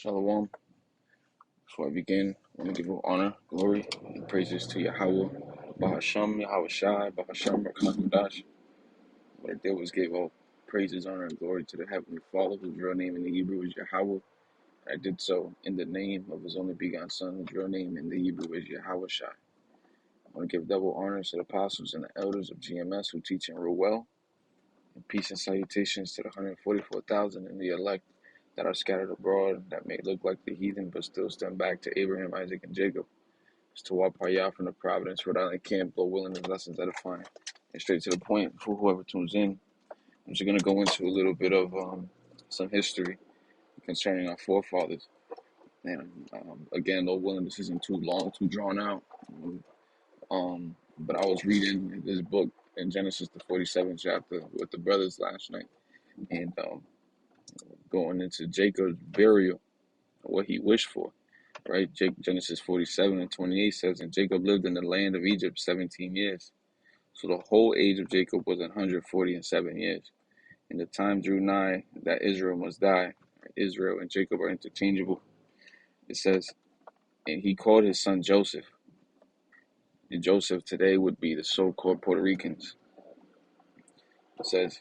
Shalom. Before I begin, I want to give all honor, glory, and praises to Yahweh, Bahasham, Yahweh Shai, Bahasham, Rakanakudash. What I did was give all praises, honor, and glory to the Heavenly Father, whose real name in the Hebrew is Yahweh. I did so in the name of His only begotten Son, whose real name in the Hebrew is Yahweh Shai. I want to give double honors to the apostles and the elders of GMS who teach and rule well, and peace and salutations to the 144,000 and the elect that are scattered abroad, that may look like the heathen, but still stand back to Abraham, Isaac, and Jacob. It's to walk Payah from the Providence, Rhode Island camp, Lord willing, the lessons edifying. And straight to the point for whoever tunes in. I'm just going to go into a little bit of some history concerning our forefathers. And again, Lord willing, this isn't too long, too drawn out. But I was reading this book in Genesis, the 47th chapter, with the brothers last night. And going into Jacob's burial, what he wished for, right? Genesis 47:28 says, and Jacob lived in the land of Egypt 17 years. So the whole age of Jacob was 147 years. And the time drew nigh that Israel must die. Israel and Jacob are interchangeable. It says, and he called his son Joseph. And Joseph today would be the so-called Puerto Ricans. It says,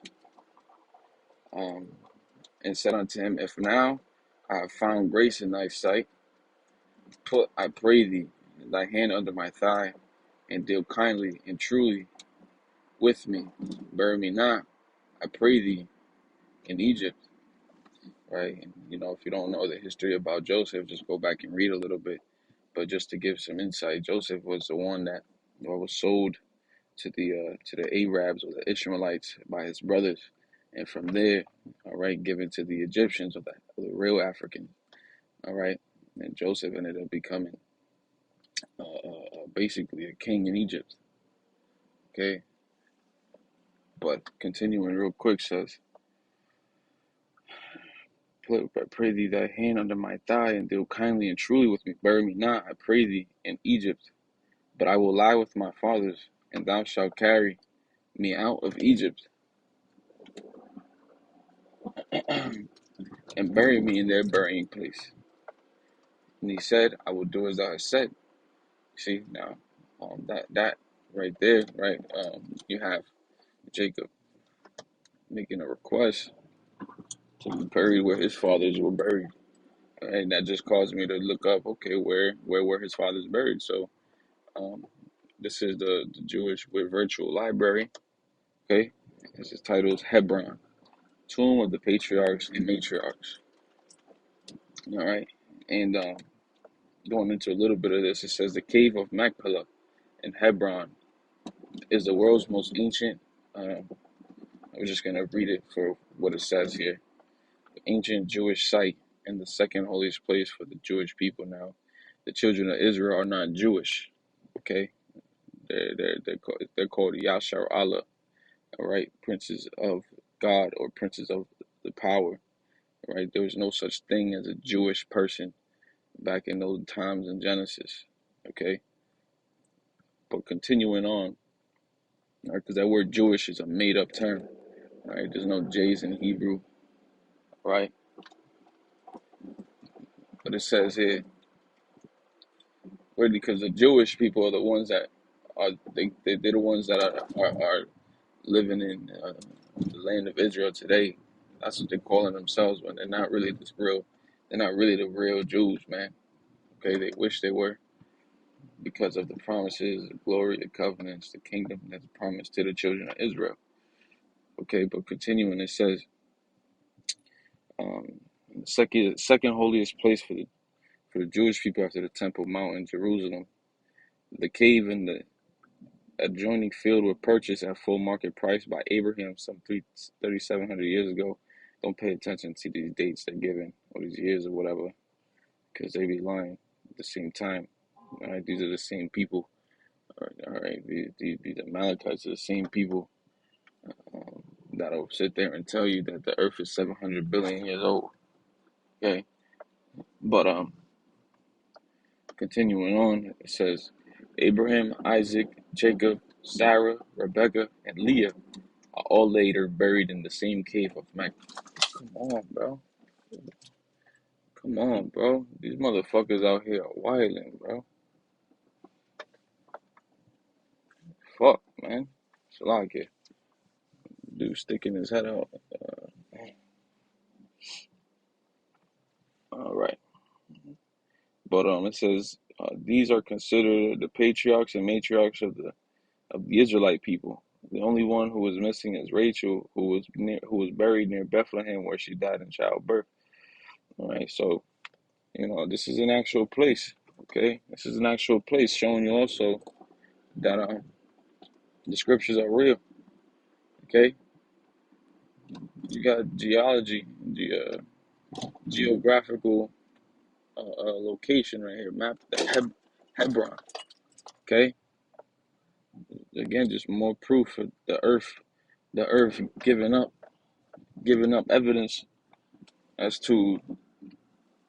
and said unto him, if now I have found grace in thy sight, put, I pray thee, thy hand under my thigh, and deal kindly and truly with me. Bury me not, I pray thee, in Egypt. Right? And, if you don't know the history about Joseph, just go back and read a little bit. But just to give some insight, Joseph was the one that was sold to the Arabs or the Ishmaelites by his brothers, and from there, all right, given to the Egyptians or the real Africans. All right, and Joseph ended up becoming basically a king in Egypt. Okay, but continuing real quick says, I pray thee thy hand under my thigh, and deal kindly and truly with me. Bury me not, I pray thee, in Egypt. But I will lie with my fathers, and thou shalt carry me out of Egypt, and bury me in their burying place. And he said, I will do as thou hast said. See, now, that right there, right, you have Jacob making a request to be buried where his fathers were buried. And that just caused me to look up, okay, where were his fathers buried? So, this is the Jewish virtual library, okay? This is titled Hebron, Tomb of the Patriarchs and Matriarchs. All right, and going into a little bit of this, it says the cave of Machpelah in Hebron is the world's most ancient. I'm just gonna read it for what it says here. Ancient Jewish site and the second holiest place for the Jewish people. Now, the children of Israel are not Jewish. Okay, they're called Yashar Allah. All right, princes of God or princes of the power. All right, there was no such thing as a Jewish person back in those times in Genesis. Okay, but continuing on, all right, because that word Jewish is a made-up term. All right, there's no J's in Hebrew. Right, but it says here, really, because the Jewish people are the ones that they're the ones that are living in the land of Israel today. That's what they're calling themselves, when they're not really this real. They're not really the real Jews, man. Okay, they wish they were, because of the promises, the glory, the covenants, the kingdom that's promised to the children of Israel. Okay, but continuing, it says, the second holiest place for the Jewish people after the Temple Mount in Jerusalem, the cave and the adjoining field were purchased at full market price by Abraham some 3,700 years ago. Don't pay attention to these dates they're giving, or these years or whatever, because they be lying at the same time. All right, these are the same people. All right, these Amalekites are the same people that'll sit there and tell you that the earth is 700 billion years old. Okay, but continuing on, it says Abraham, Isaac, Jacob, Sarah, Rebecca, and Leah are all later buried in the same cave of Machpelah. Come on, bro. Come on, bro. These motherfuckers out here are wilding, bro. Fuck, man. It's like it. Dude sticking his head out. All right. But it says these are considered the patriarchs and matriarchs of the Israelite people. The only one who was missing is Rachel, who was buried near Bethlehem, where she died in childbirth. All right, so this is an actual place. Okay, this is an actual place, showing you also that the scriptures are real. Okay, you got geology, geographical location right here, map Hebron. Okay, again, just more proof of the earth giving up evidence as to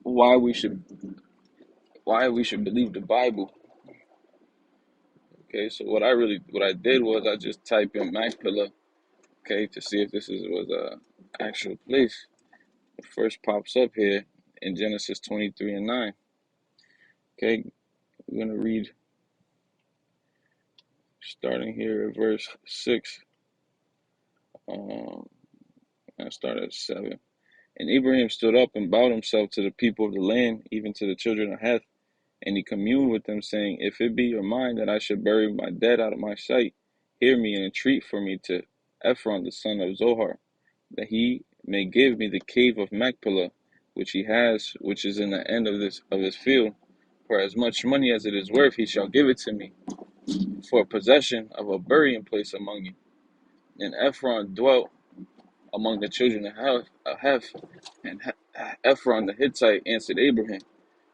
why we should why we should believe the Bible. Okay, so what I did was I just typed in Machpelah, okay, to see if was a actual place. It first pops up here in Genesis 23 and 9. Okay, we're gonna read starting here at verse 6. Um, I start at 7. And Abraham stood up and bowed himself to the people of the land, even to the children of Heth. And he communed with them, saying, if it be your mind that I should bury my dead out of my sight, hear me and entreat for me to Ephron the son of Zohar, that he may give me the cave of Machpelah, which he has, which is in the end of his field. For as much money as it is worth, he shall give it to me, for possession of a burying place among you. And Ephron dwelt among the children of Heth, and Ephron the Hittite answered Abraham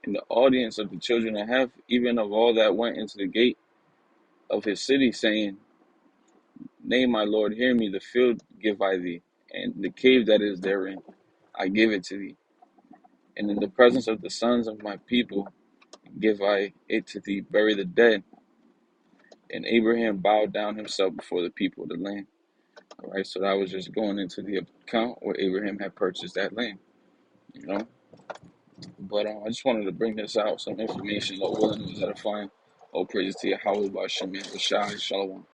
in the audience of the children of Heth, even of all that went into the gate of his city, saying, nay, my lord, hear me, the field give I thee, and the cave that is therein, I give it to thee. And in the presence of the sons of my people, give I it to thee, bury the dead. And Abraham bowed down himself before the people of the land. All right, so that was just going into the account where Abraham had purchased that land, you know. But I just wanted to bring this out, some information, Lord willing, was edifying. All praises to Yahweh, Bashem, Yahweh Shai, Shalom.